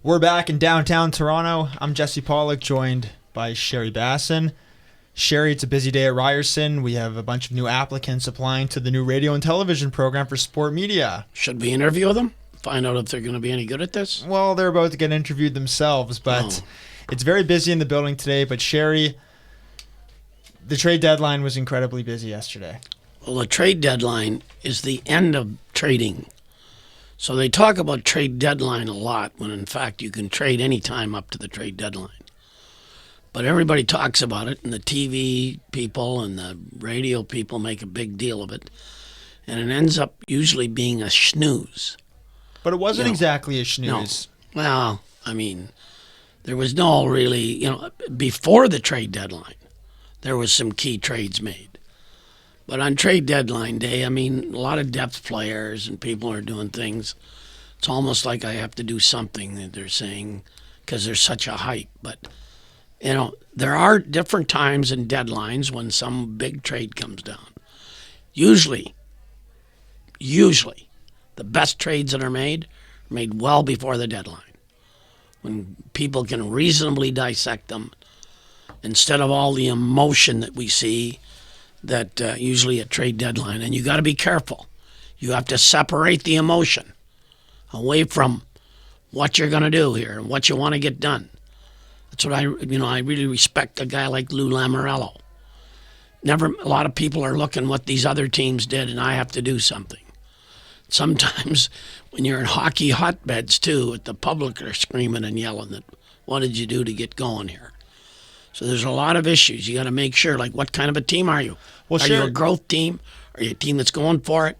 We're back in downtown Toronto. I'm Jesse Pollock, joined by Sherry Basson. Sherry, it's a busy day at Ryerson. We have a bunch of new applicants applying to the new radio and television program for sport media. Should we interview them? Find out if they're going to be any good at this? Well, they're about to get interviewed themselves, but It's very busy in the building today. But Sherry, the trade deadline was incredibly busy yesterday. Well, the trade deadline is the end of trading. So they talk about trade deadline a lot when in fact you can trade any time up to the trade deadline. But everybody talks about it, and the TV people and the radio people make a big deal of it. And it ends up usually being a snooze. But it wasn't exactly a snooze. No. Well, I mean, there was no really, before the trade deadline, there was some key trades made. But on trade deadline day, I mean, a lot of depth players and people are doing things. It's almost like I have to do something that they're saying because there's such a hype. But, there are different times and deadlines when some big trade comes down. Usually, the best trades that are made well before the deadline, when people can reasonably dissect them instead of all the emotion that we see that usually at trade deadline. And you got to be careful. You have to separate the emotion away from what you're going to do here and what you want to get done. That's what I really respect a guy like Lou Lamoriello. A lot of people are looking what these other teams did, and I have to do something. Sometimes when you're in hockey hotbeds too, the public are screaming and yelling that, what did you do to get going here? So there's a lot of issues. You got to make sure, like, what kind of a team are you? Well, are you a growth team? Are you a team that's going for it?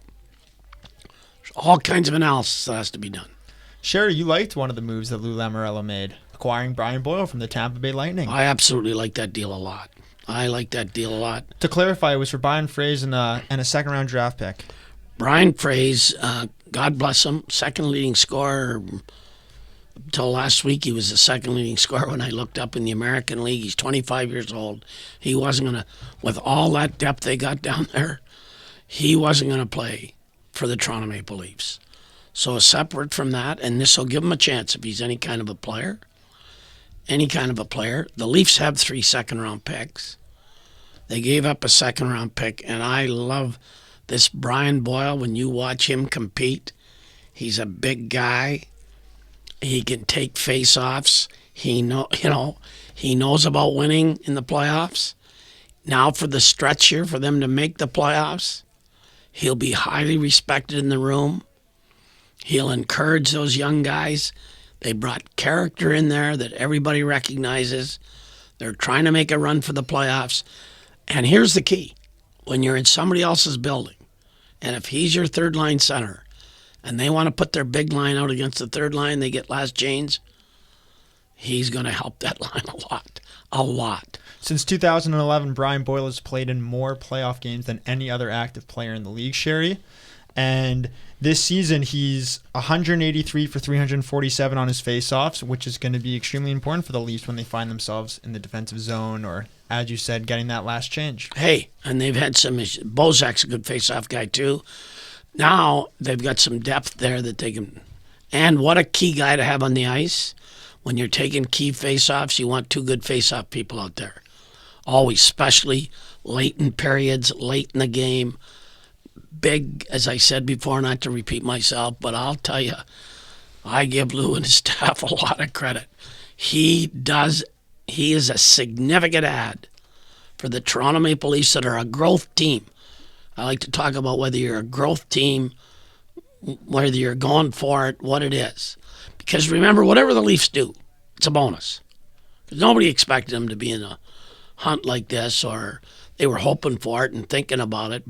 There's all kinds of analysis that has to be done. Sherry, you liked one of the moves that Lou Lamoriello made, acquiring Brian Boyle from the Tampa Bay Lightning. I absolutely like that deal a lot. To clarify, it was for Brian Froese and a second-round draft pick. Brian Froese, God bless him, second leading scorer. Until last week, he was the second leading scorer when I looked up in the American League. He's 25 years old. He wasn't going to, with all that depth they got down there, he wasn't going to play for the Toronto Maple Leafs. So separate from that, and this will give him a chance if he's any kind of a player. The Leafs have 3 second-round picks. They gave up a second-round pick, and I love this Brian Boyle. When you watch him compete, he's a big guy. He can take face-offs. He knows about winning in the playoffs. Now for the stretch here, for them to make the playoffs, he'll be highly respected in the room. He'll encourage those young guys. They brought character in there that everybody recognizes. They're trying to make a run for the playoffs. And here's the key. When you're in somebody else's building, and if he's your third-line center, and they want to put their big line out against the third line, they get last Janes, he's going to help that line a lot. Since 2011, Brian Boyle has played in more playoff games than any other active player in the league, Sherry. And this season, he's 183 for 347 on his faceoffs, which is going to be extremely important for the Leafs when they find themselves in the defensive zone or, as you said, getting that last change. Hey, and they've had some issues. Bozak's a good faceoff guy, too. Now they've got some depth there that they can. And what a key guy to have on the ice. When you're taking key faceoffs, you want 2 good faceoff people out there. Always, especially late in periods, late in the game. Big, as I said before, not to repeat myself, but I'll tell you, I give Lou and his staff a lot of credit. He is a significant add for the Toronto Maple Leafs that are a growth team. I like to talk about whether you're a growth team, whether you're going for it, what it is. Because remember, whatever the Leafs do, it's a bonus. Because nobody expected them to be in a hunt like this, or they were hoping for it and thinking about it.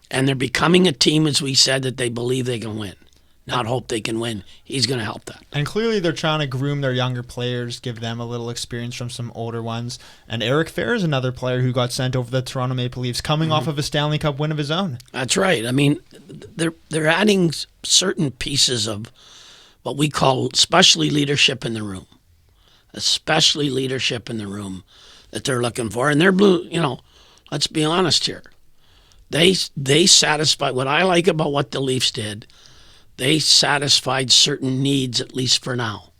And they're becoming a team, as we said, that they believe they can win. Not hope they can win. He's going to help that. And clearly they're trying to groom their younger players, give them a little experience from some older ones. And Eric Fair is another player who got sent over the Toronto Maple Leafs, coming off of a Stanley Cup win of his own. That's right. I mean, they're adding certain pieces of what we call especially leadership in the room. Especially leadership in the room that they're looking for. And they're blue, let's be honest here. They satisfy, what I like about what the Leafs did, they satisfied certain needs, at least for now.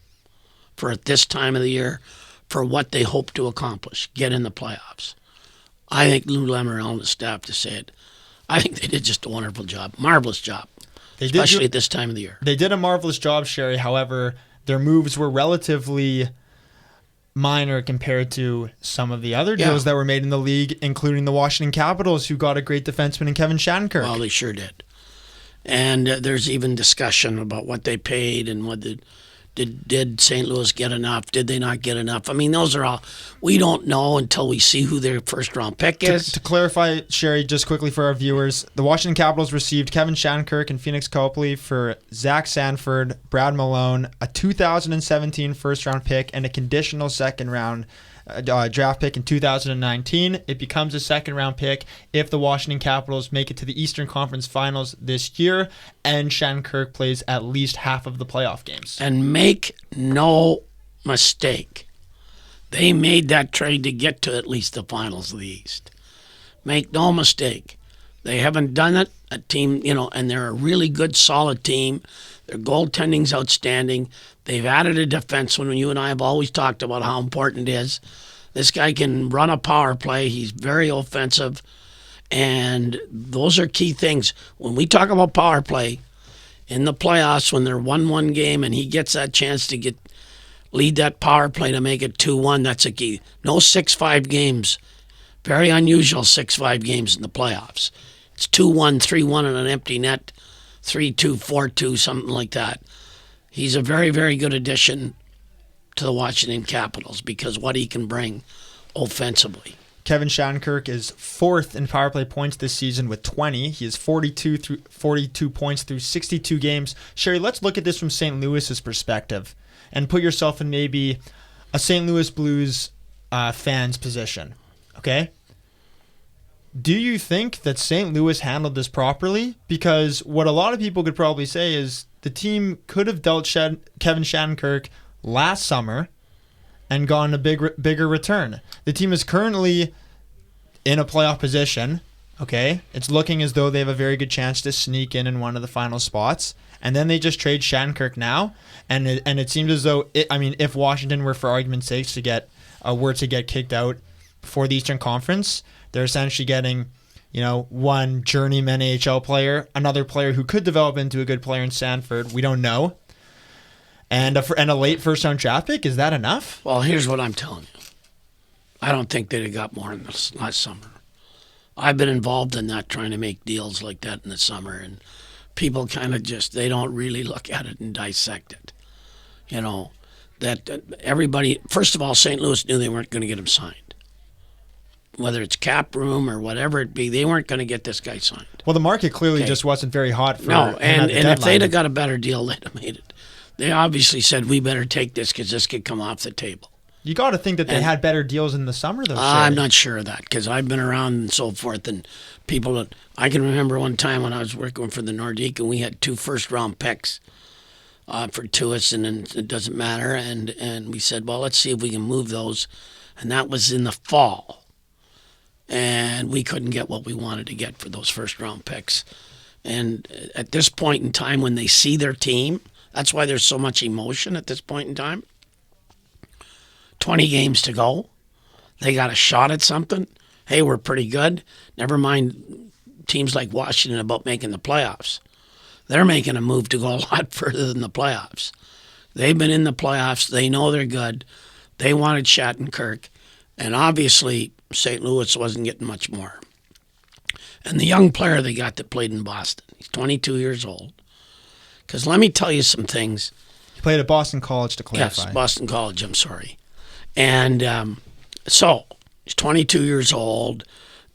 for at this time of the year for what they hope to accomplish, get in the playoffs. I think Lou Lamoriello and the staff to say it. I think they did just a wonderful job, marvelous job, especially at this time of the year. They did a marvelous job, Sherry. However, their moves were relatively minor compared to some of the other deals that were made in the league, including the Washington Capitals, who got a great defenseman in Kevin Shattenkirk. Well, they sure did. And there's even discussion about what they paid and what did St. Louis get enough? Did they not get enough? I mean, those are all, we don't know until we see who their first-round pick is. To clarify, Sherry, just quickly for our viewers, the Washington Capitals received Kevin Shattenkirk and Phoenix Copley for Zach Sanford, Brad Malone, a 2017 first-round pick, and a conditional second-round draft pick in 2019. It becomes a second-round pick if the Washington Capitals make it to the Eastern Conference Finals this year and Shattenkirk plays at least half of the playoff games. And make no mistake, they made that trade to get to at least the finals of the East. Make no mistake. They haven't done it. A team, and they're a really good, solid team. Their goaltending's outstanding. They've added a defenseman. You and I have always talked about how important it is. This guy can run a power play. He's very offensive. And those are key things. When we talk about power play, in the playoffs, when they're 1-1 game and he gets that chance to lead that power play to make it 2-1, that's a key. No 6-5 games. Very unusual 6-5 games in the playoffs. It's 2-1, 3-1 in an empty net, 3-2, 4-2, something like that. He's a very, very good addition to the Washington Capitals because what he can bring offensively. Kevin Shattenkirk is fourth in power play points this season with 20. He has 42 points through 62 games. Sherry, let's look at this from St. Louis's perspective and put yourself in maybe a St. Louis Blues fan's position. Okay? Do you think that St. Louis handled this properly? Because what a lot of people could probably say is the team could have dealt Kevin Shattenkirk last summer and gotten a bigger return. The team is currently in a playoff position. Okay, it's looking as though they have a very good chance to sneak in one of the final spots, and then they just trade Shattenkirk now, and it seems as though if Washington were, for argument's sake, to get kicked out before the Eastern Conference, they're essentially getting, one journeyman AHL player, another player who could develop into a good player in Sanford. We don't know. And a late first-round draft pick, is that enough? Well, here's what I'm telling you. I don't think they'd have got more in this last summer. I've been involved in that, trying to make deals like that in the summer, and people kind of they don't really look at it and dissect it. That everybody, first of all, St. Louis knew they weren't going to get him signed. Whether it's cap room or whatever it be, they weren't going to get this guy signed. Well, the market clearly just wasn't very hot for No, and if they'd have got a better deal, they'd have made it. They obviously said, we better take this because this could come off the table. You got to think that they had better deals in the summer, though. I'm not sure of that because I've been around and so forth, and people. I can remember one time when I was working for the Nordique, and we had 2 first-round picks for Tuis, and it doesn't matter. And we said, well, let's see if we can move those, and that was in the fall, and we couldn't get what we wanted to get for those first-round picks. And at this point in time, when they see their team, that's why there's so much emotion at this point in time. 20 games to go. They got a shot at something. Hey, we're pretty good. Never mind teams like Washington about making the playoffs. They're making a move to go a lot further than the playoffs. They've been in the playoffs. They know they're good. They wanted Shattenkirk. And obviously, St. Louis wasn't getting much more. And the young player they got that played in Boston, he's 22 years old. Because let me tell you some things. He played at Boston College, to clarify. Yes, Boston College, I'm sorry. And so he's 22 years old.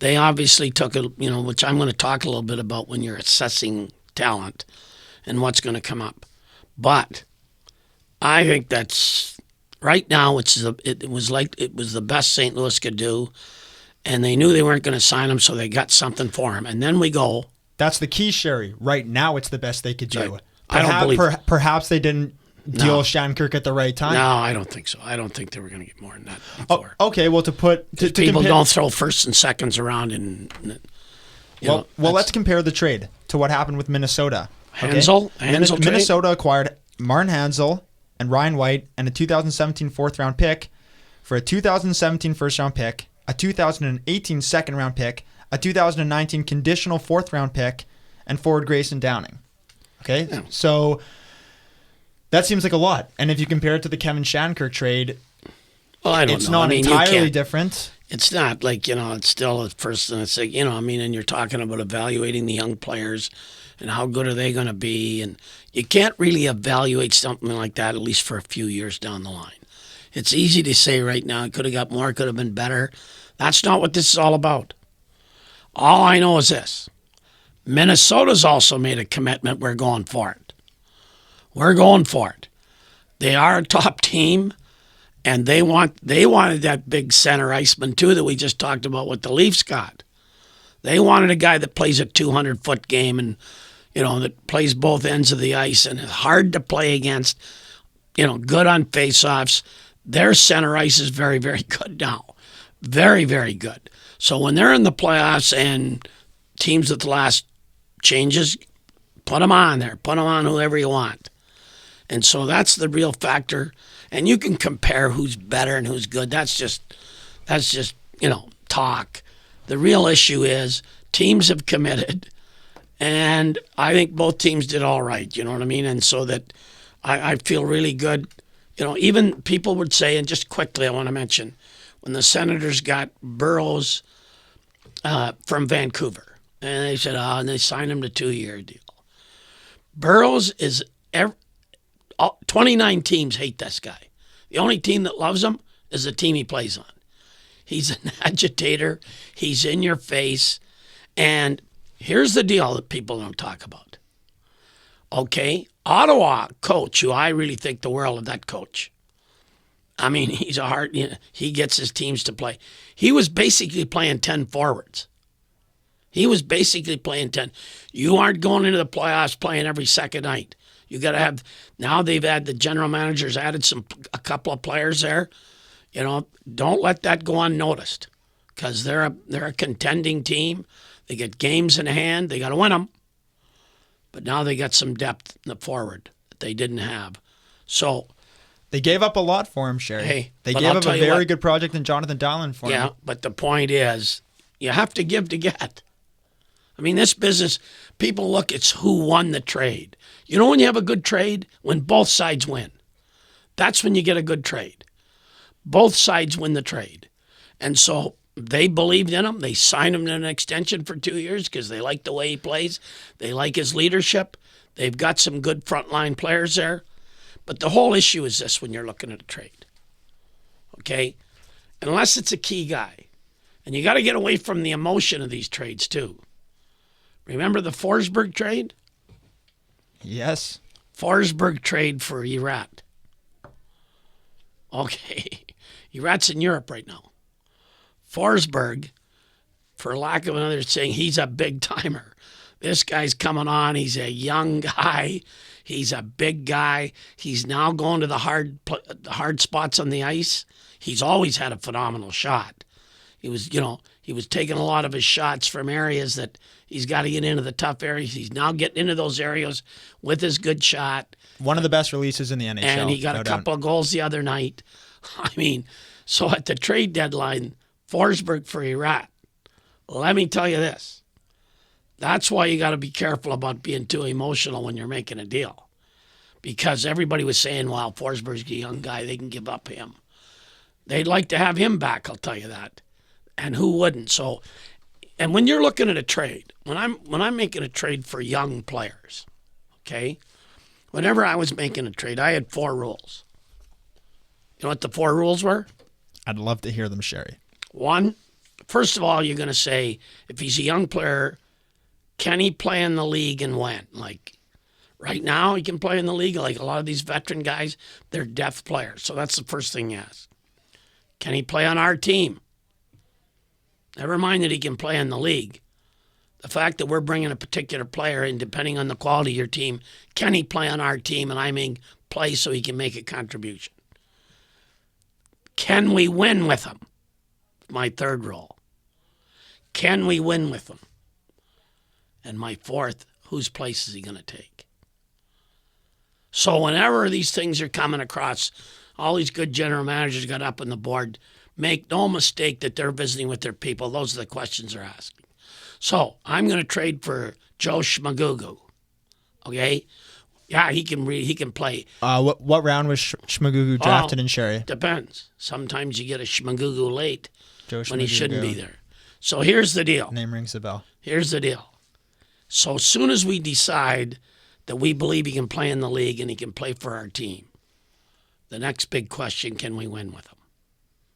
They obviously took which I'm going to talk a little bit about when you're assessing talent and what's going to come up. But I think that's right now. It was the best St. Louis could do, and they knew they weren't going to sign him, so they got something for him. And then we go. That's the key, Sherry. Right now, it's the best they could do. Right. I don't believe. Perhaps they didn't deal Shattenkirk at the right time. No, I don't think so. I don't think they were going to get more than that before. Oh, okay, well, people don't throw firsts and seconds around. Let's compare the trade to what happened with Minnesota. Minnesota acquired Martin Hansel and Ryan White and a 2017 fourth-round pick for a 2017 first-round pick, a 2018 second-round pick, a 2019 conditional fourth-round pick, and forward Grayson Downing. Okay, so that seems like a lot. And if you compare it to the Kevin Shattenkirk trade, it's not entirely different. It's not like, it's still a person that's like, and you're talking about evaluating the young players and how good are they going to be. And you can't really evaluate something like that, at least for a few years down the line. It's easy to say right now, it could have got more, could have been better. That's not what this is all about. All I know is this. Minnesota's also made a commitment. We're going for it. We're going for it. They are a top team. And they wanted that big center iceman, too, that we just talked about with the Leafs got. They wanted a guy that plays a 200-foot game and, that plays both ends of the ice and is hard to play against, good on faceoffs. Their center ice is very, very good now. Very, very good. So when they're in the playoffs and teams with the last changes, put them on there. Put them on whoever you want. And so that's the real factor. And you can compare who's better and who's good. That's just talk. The real issue is teams have committed, and I think both teams did all right. You know what I mean? And so that I feel really good. Even people would say, and just quickly I want to mention, when the Senators got Burrows from Vancouver, and they said, and they signed him to a 2-year deal. Burrows is 29 teams hate this guy. The only team that loves him is the team he plays on. He's an agitator. He's in your face. And here's the deal that people don't talk about. Okay, Ottawa coach, who I really think the world of that coach. I mean, he's a hard, he gets his teams to play. He was basically playing 10 forwards. He was basically playing 10. You aren't going into the playoffs playing every second night. You got to have, now they've had, the general managers added a couple of players there. Don't let that go unnoticed, because they're a contending team. They get games in hand. They got to win them. But now they got some depth in the forward that they didn't have. So they gave up a lot for him, Sherry. Hey, they gave up a very good project in Jonathan Dahlen for him. Yeah, but the point is, you have to give to get. I mean, this business, people look, it's who won the trade. When you have a good trade? When both sides win. That's when you get a good trade. Both sides win the trade. And so they believed in him. They signed him to an extension for 2 years because they like the way he plays. They like his leadership. They've got some good frontline players there. But the whole issue is this when you're looking at a trade. Okay? Unless it's a key guy. And you got to get away from the emotion of these trades too. Remember the Forsberg trade? Yes. Forsberg trade for Erat. Okay. Erat's in Europe right now. Forsberg, for lack of another saying, he's a big timer. This guy's coming on. He's a young guy. He's a big guy. He's now going to the hard spots on the ice. He's always had a phenomenal shot. He was taking a lot of his shots from areas that he's got to get into the tough areas. He's now getting into those areas with his good shot. One of the best releases in the NHL. And he got a couple of goals the other night. I mean, so at the trade deadline, Forsberg for Erat. Let me tell you this. That's why you got to be careful about being too emotional when you're making a deal. Because everybody was saying, well, Forsberg's a young guy. They can give up him. They'd like to have him back, I'll tell you that. And who wouldn't? So, and when you're looking at a trade, when I'm making a trade for young players, okay, whenever I was making a trade, I had 4 rules. You know what the 4 rules were? I'd love to hear them, Sherry. 1, first of all, you're going to say, if he's a young player, can he play in the league and when? Like, right now, he can play in the league. Like a lot of these veteran guys, they're depth players. So that's the first thing you ask. Can he play on our team? Never mind that he can play in the league. The fact that we're bringing a particular player in, depending on the quality of your team, can he play on our team? And I mean play so he can make a contribution. Can we win with him? My 3rd rule. Can we win with him? And my 4th, whose place is he going to take? So whenever these things are coming across, all these good general managers got up on the board. Make no mistake that they're visiting with their people. Those are the questions they're asking. So I'm going to trade for Joe Schmagugu. Okay? Yeah, he can play. What round was Schmagugu drafted in, Sherry? Depends. Sometimes you get a Schmagugu late when he shouldn't be there. So here's the deal. Name rings a bell. Here's the deal. So as soon as we decide that we believe he can play in the league and he can play for our team, the next big question, can we win with him?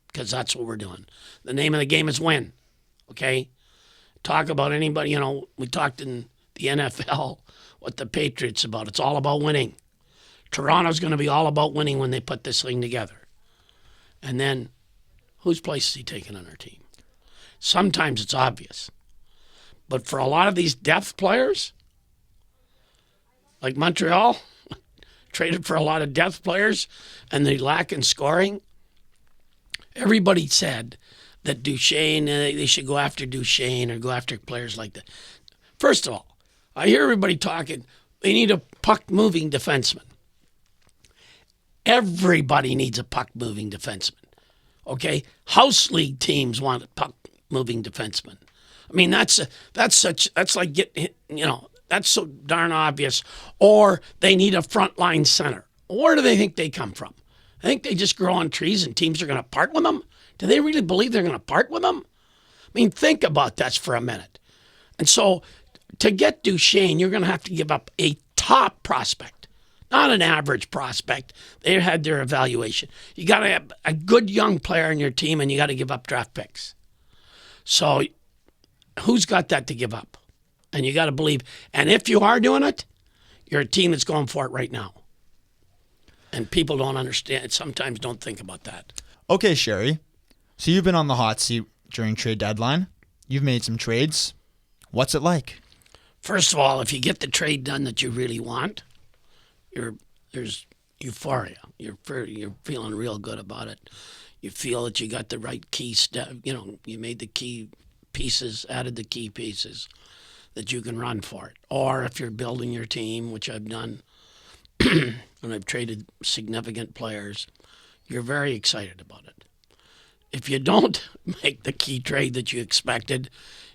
Because that's what we're doing. The name of the game is win, okay? Talk about anybody, we talked in the NFL what the Patriots about. It's all about winning. Toronto's going to be all about winning when they put this thing together. And then, whose place is he taking on our team? Sometimes it's obvious. But for a lot of these depth players, like Montreal, traded for a lot of depth players, and they lack in scoring. Everybody said that Duchesne, they should go after Duchesne or go after players like that. First of all, I hear everybody talking, they need a puck-moving defenseman. Everybody needs a puck-moving defenseman, okay? House league teams want a puck-moving defenseman. I mean, that's like getting, that's so darn obvious. Or they need a frontline center. Where do they think they come from? I think they just grow on trees and teams are going to part with them? Do they really believe they're going to part with them? I mean, think about that for a minute. And so to get Duchesne, you're going to have to give up a top prospect, not an average prospect. They had their evaluation. You got to have a good young player in your team, and you got to give up draft picks. So who's got that to give up? And you got to believe. And if you are doing it, you're a team that's going for it right now. And people don't understand, sometimes don't think about that. Okay, Sherry. So you've been on the hot seat during trade deadline. You've made some trades. What's it like? First of all, if you get the trade done that you really want, there's euphoria. You're feeling real good about it. You feel that you got the right key step. You made the key pieces, added the key pieces that you can run for it. Or if you're building your team, which I've done, and I've traded significant players, you're very excited about it. If you don't make the key trade that you expected,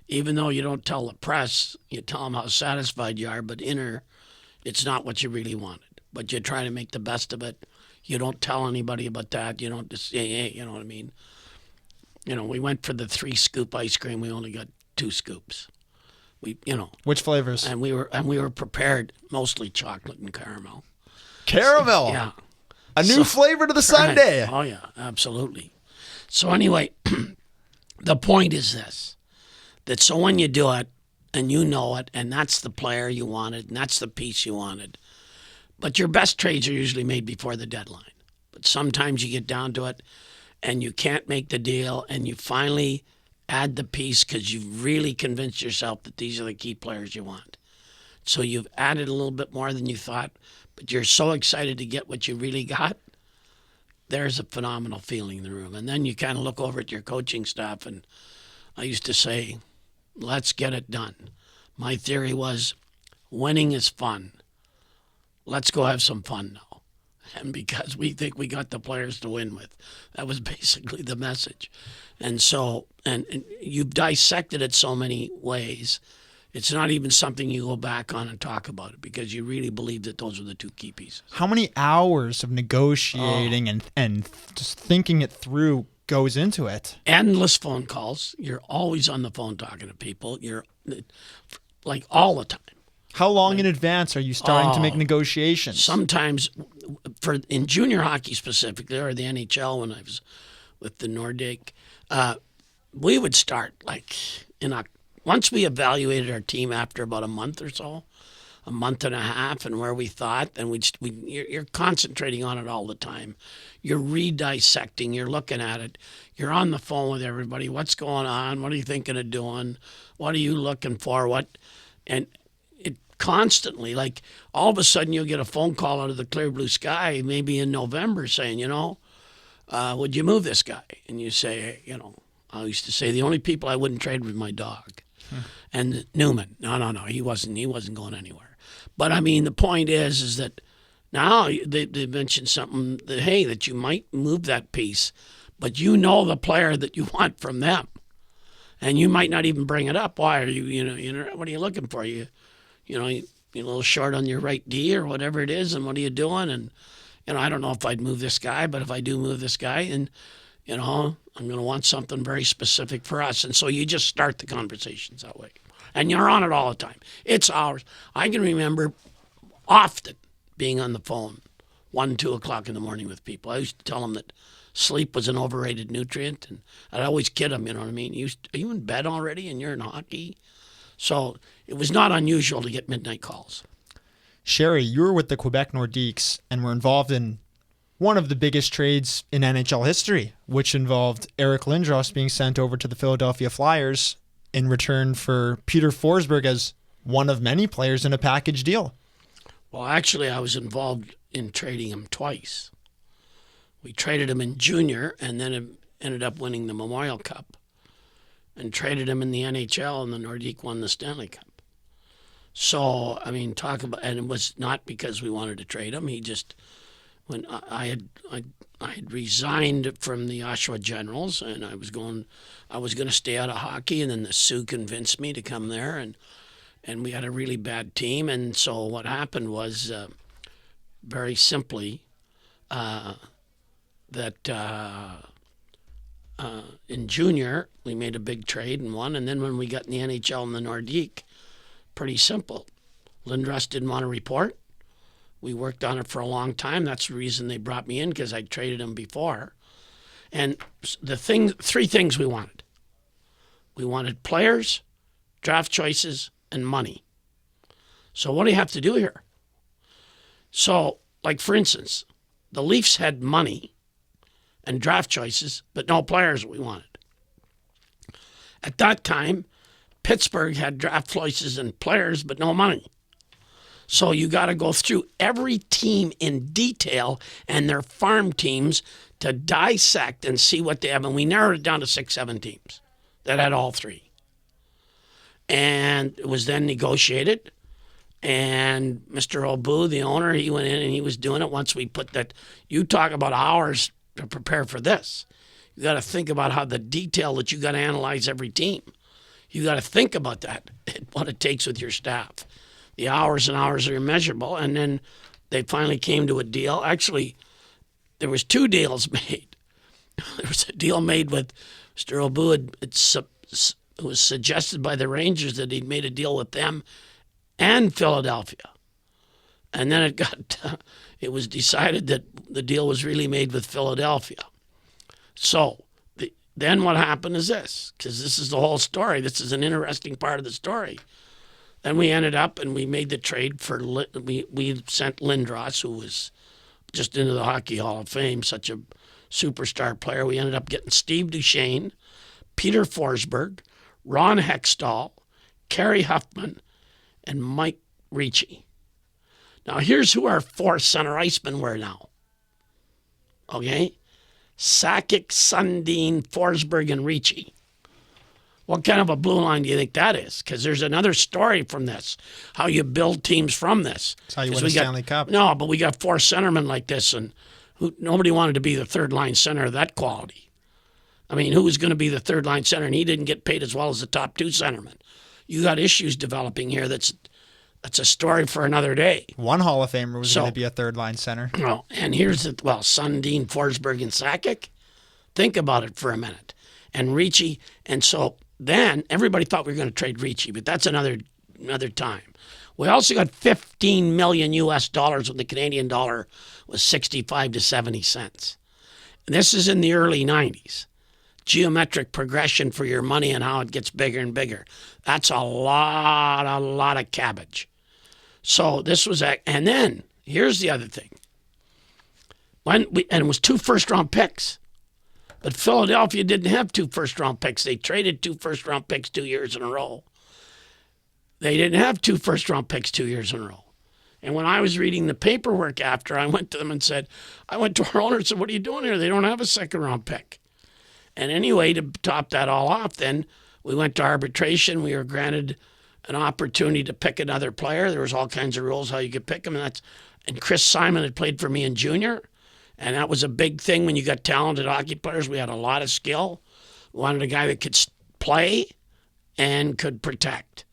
even though you don't tell the press, you tell them how satisfied you are, but it's not what you really wanted. But you try to make the best of it. You don't tell anybody about that. You don't just say, hey, you know what I mean? We went for the 3-scoop ice cream. We only got 2 scoops. Which flavors? And we were prepared, mostly chocolate and caramel. Caramel? Yeah. A new flavor to the sundae. Right. Oh, yeah, absolutely. So anyway, the point is this, that so when you do it, and you know it, and that's the player you wanted, and that's the piece you wanted, but your best trades are usually made before the deadline. But sometimes you get down to it, and you can't make the deal, and you finally add the piece because you've really convinced yourself that these are the key players you want. So you've added a little bit more than you thought, but you're so excited to get what you really got. There's a phenomenal feeling in the room. And then you kind of look over at your coaching staff, and I used to say, let's get it done. My theory was, winning is fun. Let's go have some fun now. And because we think we got the players to win with. That was basically the message. And so, and you've dissected it so many ways, it's not even something you go back on and talk about it because you really believe that those are the 2 key pieces. How many hours of negotiating and just thinking it through goes into it? Endless phone calls. You're always on the phone talking to people. You're like all the time. How long in advance are you starting to make negotiations? Sometimes, in junior hockey specifically, or the NHL when I was with the Nordic, we would start once we evaluated our team after about a month or so, a month and a half, and where we thought, then you're concentrating on it all the time. You're re-dissecting. You're looking at it. You're on the phone with everybody. What's going on? What are you thinking of doing? What are you looking for? And it constantly, like all of a sudden you'll get a phone call out of the clear blue sky, maybe in November, saying, would you move this guy? And you say, I used to say the only people I wouldn't trade was my dog. And Newman, no, he wasn't going anywhere. But I mean, the point is that Now they mentioned something that, hey, that you might move that piece, but you know the player that you want from them, and you might not even bring it up. Why are you what are you looking for? You're a little short on your right D or whatever it is, and what are you doing? And I don't know if I'd move this guy, but if I do move this guy, and I'm going to want something very specific for us, and so you just start the conversations that way, and you're on it all the time. It's hours. I can remember often being on the phone 1, 2 o'clock in the morning with people. I used to tell them that sleep was an overrated nutrient, and I'd always kid them, you know what I mean? Are you in bed already and you're in hockey? So it was not unusual to get midnight calls. Sherry, you were with the Quebec Nordiques and were involved in one of the biggest trades in NHL history, which involved Eric Lindros being sent over to the Philadelphia Flyers in return for Peter Forsberg as one of many players in a package deal. Well, actually, I was involved in trading him twice. We traded him in junior and then ended up winning the Memorial Cup, and traded him in the NHL, and the Nordique won the Stanley Cup. So, I mean, and it was not because we wanted to trade him. He just, when I had resigned from the Oshawa Generals, and I was going to stay out of hockey, and then the Sioux convinced me to come there, and we had a really bad team. And so what happened was, very simply, that in junior, we made a big trade and won. And then when we got in the NHL and the Nordique, pretty simple. Lindros didn't want to report. We worked on it for a long time. That's the reason they brought me in, because I traded him before. And three things we wanted. We wanted players, draft choices, and money. So what do you have to do here? So, like for instance, the Leafs had money and draft choices, but no players we wanted. At that time, Pittsburgh had draft choices and players, but no money. So you got to go through every team in detail and their farm teams to dissect and see what they have. And we narrowed it down to 6, 7 teams that had all three. And it was then negotiated. And Mr. Obu, the owner, he went in and he was doing it once we put that. You talk about hours to prepare for this. You got to think about how the detail that you got to analyze every team. You got to think about that, what it takes with your staff. The hours and hours are immeasurable. And then they finally came to a deal. Actually, there was 2 deals made. There was a deal made with Mr. Obu. It was suggested by the Rangers that he'd made a deal with them and Philadelphia. And then it was decided that the deal was really made with Philadelphia. So then what happened is this, because this is the whole story. This is an interesting part of the story. Then we ended up and we made the trade for, we sent Lindros, who was just into the Hockey Hall of Fame, such a superstar player. We ended up getting Steve Duchesne, Peter Forsberg, Ron Hextall, Kerry Huffman, and Mike Ricci. Now, here's who our 4 center icemen were now. Okay? Sakic, Sundin, Forsberg, and Ricci. What kind of a blue line do you think that is? Because there's another story from this, how you build teams from this. That's how you win a Stanley Cup. No, but we got 4 centermen like this, and nobody wanted to be the third-line center of that quality. I mean, who was going to be the third-line center? And he didn't get paid as well as the top 2 centermen. You got issues developing here that's a story for another day. One Hall of Famer was going to be a third-line center. Well, and here's Sundin, Forsberg, and Sakic. Think about it for a minute. And Ricci, and so then everybody thought we were going to trade Ricci, but that's another time. We also got $15 million US when the Canadian dollar was 65 to 70 cents. And this is in the early 90s. Geometric progression for your money and how it gets bigger and bigger. That's a lot of cabbage. So this was, and then here's the other thing. And it was 2 first-round picks. But Philadelphia didn't have 2 first-round picks. They traded 2 first-round picks 2 years in a row. They didn't have 2 first-round picks 2 years in a row. And when I was reading the paperwork after, I went to them and said, I went to our owner and said, what are you doing here? They don't have a second-round pick. And anyway, to top that all off, then we went to arbitration. We were granted an opportunity to pick another player. There was all kinds of rules how you could pick them. And Chris Simon had played for me in junior, and that was a big thing when you got talented hockey players. We had a lot of skill. We wanted a guy that could play and could protect.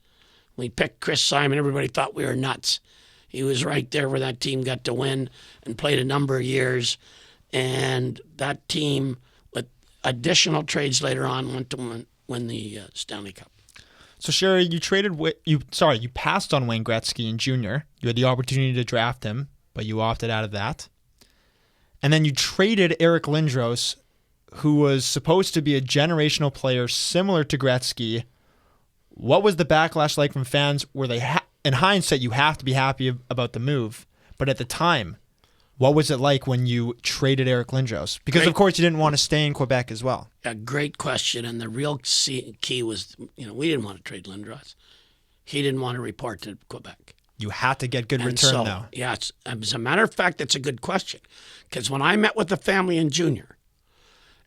We picked Chris Simon. Everybody thought we were nuts. He was right there where that team got to win and played a number of years. And that team, with additional trades later on, went to win the Stanley Cup. So Sherry, you passed on Wayne Gretzky in junior. You had the opportunity to draft him, but you opted out of that. And then you traded Eric Lindros, who was supposed to be a generational player similar to Gretzky. What was the backlash like from fans? Were they in hindsight, you have to be happy about the move, but at the time, what was it like when you traded Eric Lindros? Because, of course, you didn't want to stay in Quebec as well. A great question, and the real key was, we didn't want to trade Lindros. He didn't want to report to Quebec. You had to get good return, though. Yeah, as a matter of fact, that's a good question. Because when I met with the family in junior,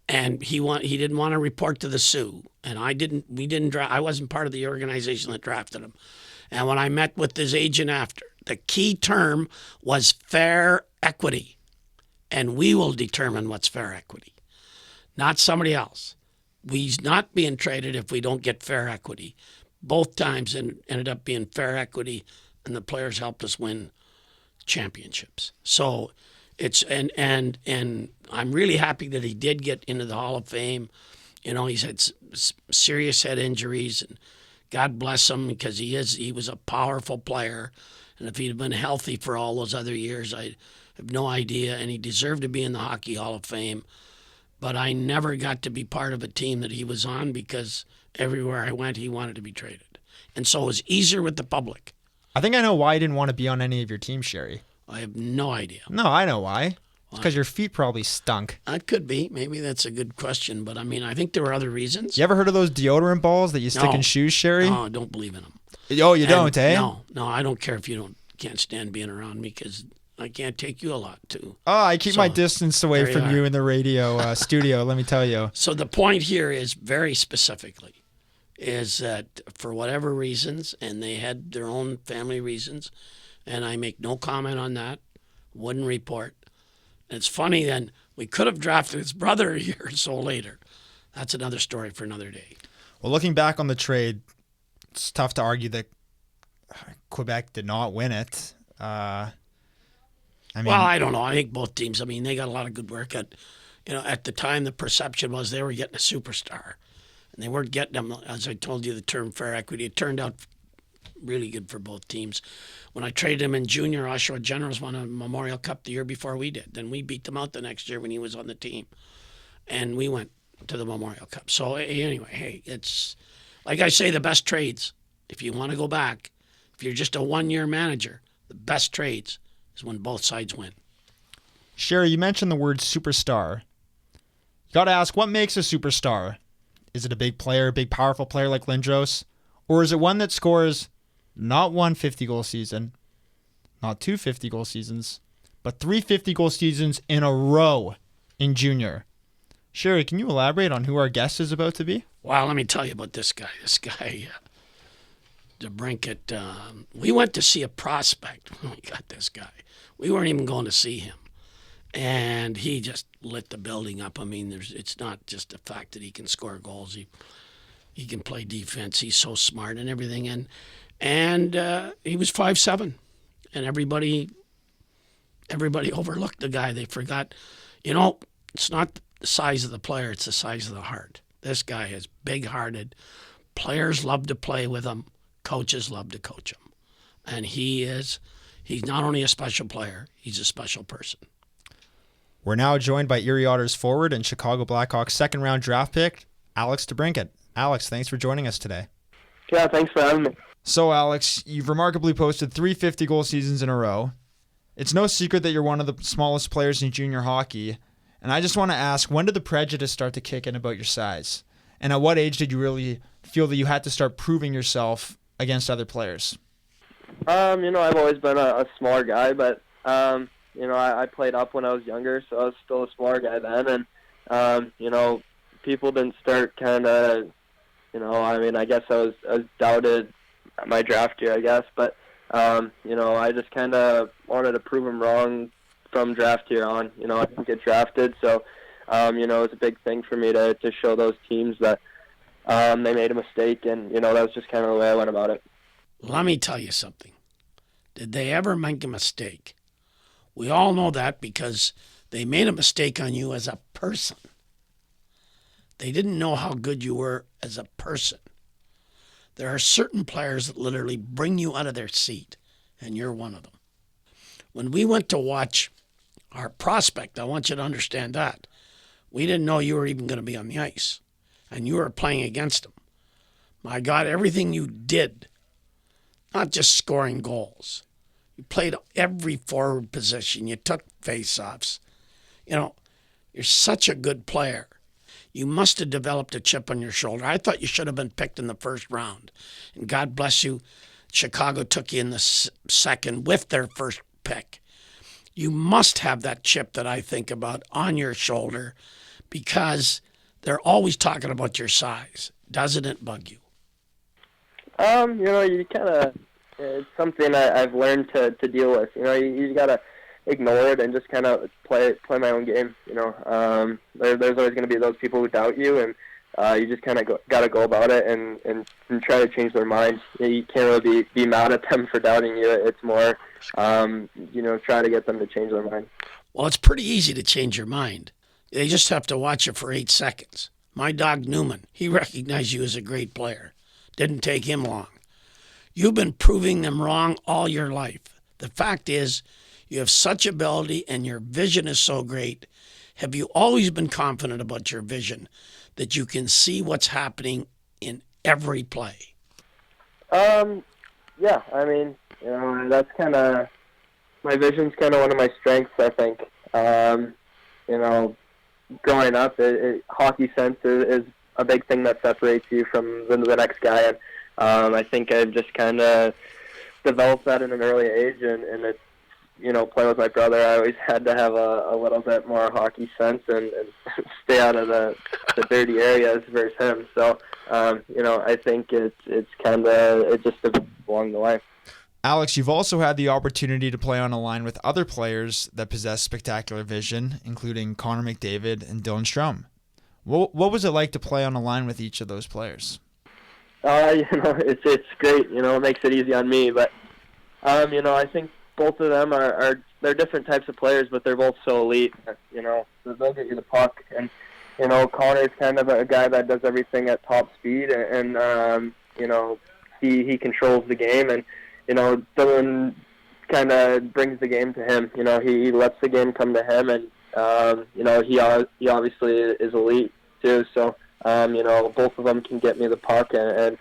and he didn't want to report to the Sioux, and we didn't draft. I wasn't part of the organization that drafted him. And when I met with his agent after, the key term was fair equity. And we will determine what's fair equity, not somebody else. We's not being traded if we don't get fair equity. Both times it ended up being fair equity, and the players helped us win championships. So it's and I'm really happy that he did get into the Hall of Fame. He's had serious head injuries, and God bless him, because he was a powerful player. And if he'd have been healthy for all those other years, I have no idea. And he deserved to be in the Hockey Hall of Fame. But I never got to be part of a team that he was on, because everywhere I went, he wanted to be traded. And so it was easier with the public. I think I know why he didn't want to be on any of your teams, Sherry. I have no idea. No, I know why. It's because your feet probably stunk. It could be. Maybe that's a good question. But, I think there were other reasons. You ever heard of those deodorant balls that you stick in shoes, Sherry? No, I don't believe in them. Oh, you don't, eh? No, I don't care if you can't stand being around me, because I can't take you a lot, too. Oh, I keep my distance away from you in the radio studio, let me tell you. So the point here is, very specifically, is that for whatever reasons, and they had their own family reasons, and I make no comment on that, wouldn't report. And it's funny, then, we could have drafted his brother a year or so later. That's another story for another day. Well, looking back on the trade, it's tough to argue that Quebec did not win it. Well, I don't know. I think both teams, they got a lot of good work. At the time, the perception was they were getting a superstar. And they weren't getting them, as I told you, the term fair equity. It turned out really good for both teams. When I traded him in junior, Oshawa Generals won a Memorial Cup the year before we did. Then we beat them out the next year when he was on the team. And we went to the Memorial Cup. So anyway, hey, it's, like I say, the best trades. If you want to go back, if you're just a one-year manager, the best trades is when both sides win. Sherry, you mentioned the word superstar. You got to ask, what makes a superstar? Is it a big player, a big powerful player like Lindros? Or is it one that scores not one 50-goal season, not two 50-goal seasons, but 3 50-goal seasons in a row in junior? Sherry, can you elaborate on who our guest is about to be? Well, let me tell you about this guy. This guy, DeBrincat, we went to see a prospect when we got this guy. We weren't even going to see him. And he just lit the building up. It's not just the fact that he can score goals. He can play defense. He's so smart and everything. And he was 5'7", and everybody overlooked the guy. They forgot, it's not the size of the player, it's the size of the heart. This guy is big-hearted. Players love to play with him. Coaches love to coach him. And he's not only a special player, he's a special person. We're now joined by Erie Otters forward and Chicago Blackhawks second-round draft pick, Alex DeBrincat. Alex, thanks for joining us today. Yeah, thanks for having me. So, Alex, you've remarkably posted 3 50-goal seasons in a row. It's no secret that you're one of the smallest players in junior hockey. And I just want to ask, when did the prejudice start to kick in about your size? And at what age did you really feel that you had to start proving yourself against other players? I've always been a smaller guy, but, I played up when I was younger, so I was still a smaller guy then. And, people didn't start kind of, I guess I was doubted my draft year, I guess. But, I just kind of wanted to prove him wrong from draft year on. I didn't get drafted, so it was a big thing for me to show those teams that they made a mistake, and that was just kind of the way I went about it. Let me tell you something. Did they ever make a mistake? We all know that because they made a mistake on you as a person. They didn't know how good you were as a person. There are certain players that literally bring you out of their seat, and you're one of them. When we went to watch our prospect, I want you to understand that. We didn't know you were even going to be on the ice, and you were playing against him. My God, everything you did, not just scoring goals. You played every forward position. You took faceoffs. You're such a good player. You must have developed a chip on your shoulder. I thought you should have been picked in the first round. And God bless you, Chicago took you in the second with their first pick. You must have that chip that I think about on your shoulder because they're always talking about your size. Doesn't it bug you? You kind of, it's something I've learned to deal with. You got to ignore it and just kind of play my own game. There's always going to be those people who doubt you, and you just kind of got to go about it and try to change their minds. You can't really be mad at them for doubting you. It's more, try to get them to change their mind. Well, it's pretty easy to change your mind. They just have to watch it for 8 seconds. My dog Newman, he recognized you as a great player. Didn't take him long. You've been proving them wrong all your life. The fact is, you have such ability and your vision is so great. Have you always been confident about your vision that you can see what's happening in every play? Yeah. That's kind of, my vision's kind of one of my strengths, I think. Growing up, hockey sense is a big thing that separates you from the next guy. And I think I've just kind of developed that in an early age, and it's, play with my brother, I always had to have a little bit more hockey sense and stay out of the dirty areas versus him. So, I think it just developed along the way. Alex, you've also had the opportunity to play on a line with other players that possess spectacular vision, including Connor McDavid and Dylan Strome. What was it like to play on a line with each of those players? It's great. It makes it easy on me. But, I think both of them they're different types of players, but they're both so elite. They'll get you the puck. And, Connor's kind of a guy that does everything at top speed. And he controls the game. And, Dylan kind of brings the game to him. He lets the game come to him. And, he obviously is elite too. So, both of them can get me the puck, and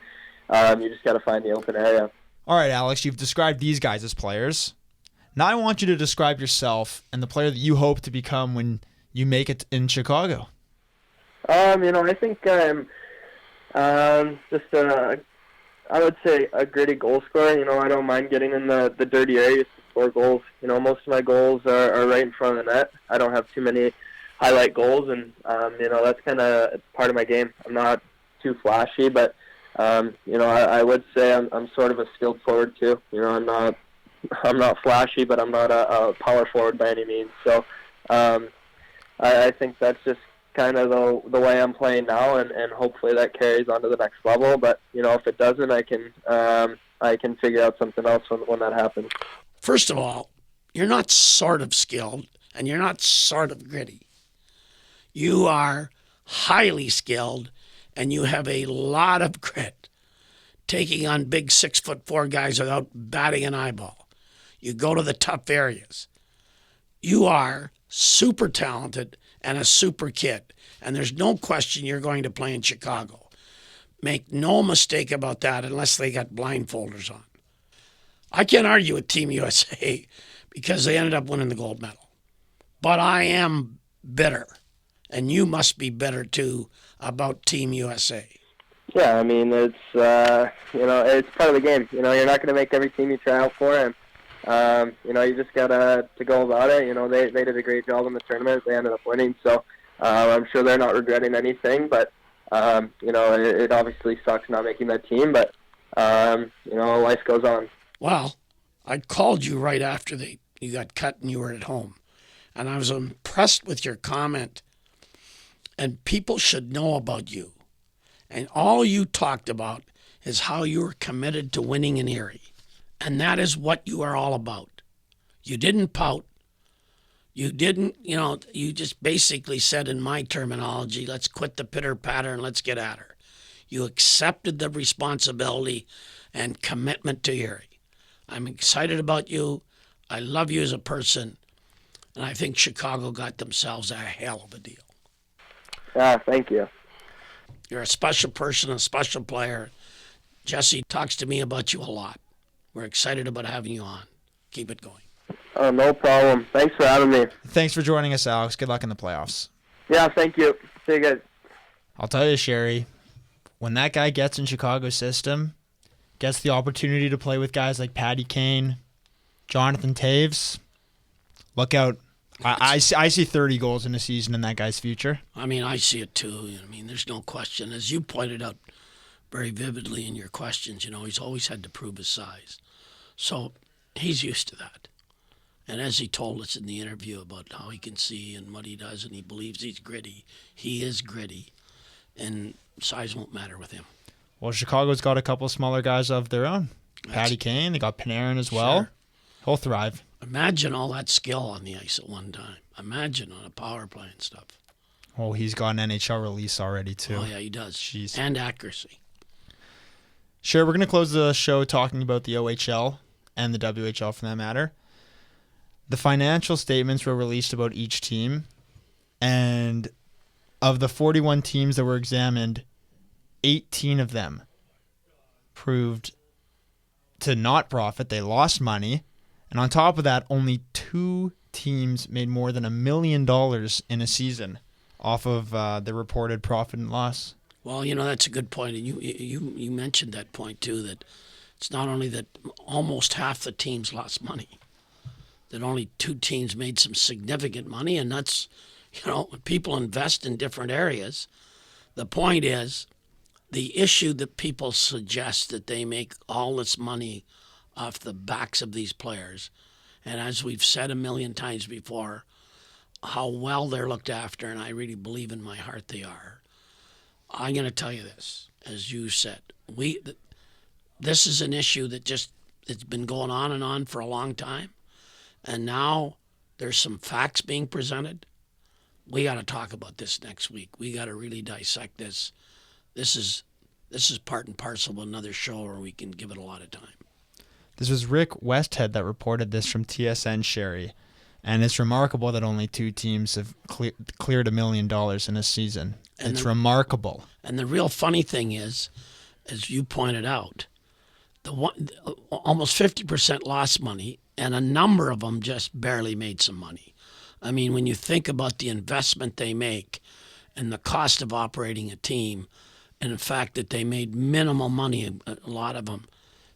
you just got to find the open area. All right, Alex, you've described these guys as players. Now I want you to describe yourself and the player that you hope to become when you make it in Chicago. I think I'm I would say a gritty goal scorer. I don't mind getting in the dirty areas to score goals. Most of my goals are right in front of the net. I don't have too many highlight goals, and that's kind of part of my game. I'm not too flashy, but I would say I'm sort of a skilled forward too. I'm not flashy, but I'm not a power forward by any means. So I think that's just kind of the way I'm playing now, and hopefully that carries on to the next level. But if it doesn't, I can figure out something else when that happens. First of all, you're not sort of skilled, and you're not sort of gritty. You are highly skilled, and you have a lot of grit, taking on big 6'4" guys without batting an eyeball. You go to the tough areas. You are super talented and a super kid, and there's no question you're going to play in Chicago. Make no mistake about that unless they got blindfolders on. I can't argue with Team USA because they ended up winning the gold medal. But I am bitter, and you must be bitter too about Team USA. Yeah, it's it's part of the game. You're not going to make every team you try out for, and you just gotta to go about it. They did a great job in the tournament. They ended up winning, so I'm sure they're not regretting anything. But it obviously sucks not making that team. But life goes on. Well, I called you right after you got cut and you were at home. And I was impressed with your comment. And people should know about you. And all you talked about is how you were committed to winning in Erie. And that is what you are all about. You didn't pout. You didn't, you just basically said, in my terminology, let's quit the pitter patter and let's get at her. You accepted the responsibility and commitment to Erie. I'm excited about you. I love you as a person. And I think Chicago got themselves a hell of a deal. Thank you. You're a special person, a special player. Jesse talks to me about you a lot. We're excited about having you on. Keep it going. Oh, no problem. Thanks for having me. Thanks for joining us, Alex. Good luck in the playoffs. Yeah, thank you. See you guys. I'll tell you, Sherry, when that guy gets in Chicago's system, gets the opportunity to play with guys like Patty Kane, Jonathan Taves, look out. I see 30 goals in a season in that guy's future. I mean, I see it too. I mean, there's no question. As you pointed out very vividly in your questions, he's always had to prove his size. So he's used to that. And as he told us in the interview about how he can see and what he does, and he believes he's gritty, he is gritty. And size won't matter with him. Well, Chicago's got a couple smaller guys of their own. Patty Kane, they got Panarin as well. Sure. He'll thrive. Imagine all that skill on the ice at one time. Imagine on a power play and stuff. Oh, he's got an NHL release already, too. Oh, yeah, he does. Jeez. And accuracy. Sure, we're going to close the show talking about the OHL and the WHL for that matter. The financial statements were released about each team, and of the 41 teams that were examined, 18 of them proved to not profit. They lost money. And on top of that, only 2 teams made more than $1 million in a season off of the reported profit and loss. Well, that's a good point. And you mentioned that point, too, that it's not only that almost half the teams lost money, that only 2 teams made some significant money. And that's, when people invest in different areas, the point is the issue that people suggest that they make all this money off the backs of these players. And as we've said a million times before, how well they're looked after, and I really believe in my heart they are. I'm going to tell you this, as you said, this is an issue that it's been going on and on for a long time. And now there's some facts being presented. We got to talk about this next week. We got to really dissect this. This is part and parcel of another show where we can give it a lot of time. This was Rick Westhead that reported this from TSN, Sherry. And it's remarkable that only 2 teams have cleared $1 million in a season. It's remarkable. And the real funny thing is, as you pointed out, almost 50% lost money, and a number of them just barely made some money. I mean, when you think about the investment they make and the cost of operating a team, and the fact that they made minimal money, a lot of them,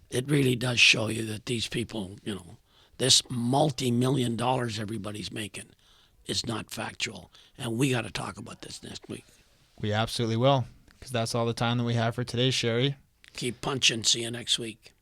it really does show you that these people, this multi-million dollars everybody's making is not factual. And we got to talk about this next week. We absolutely will, because that's all the time that we have for today, Sherry. Keep punching. See you next week.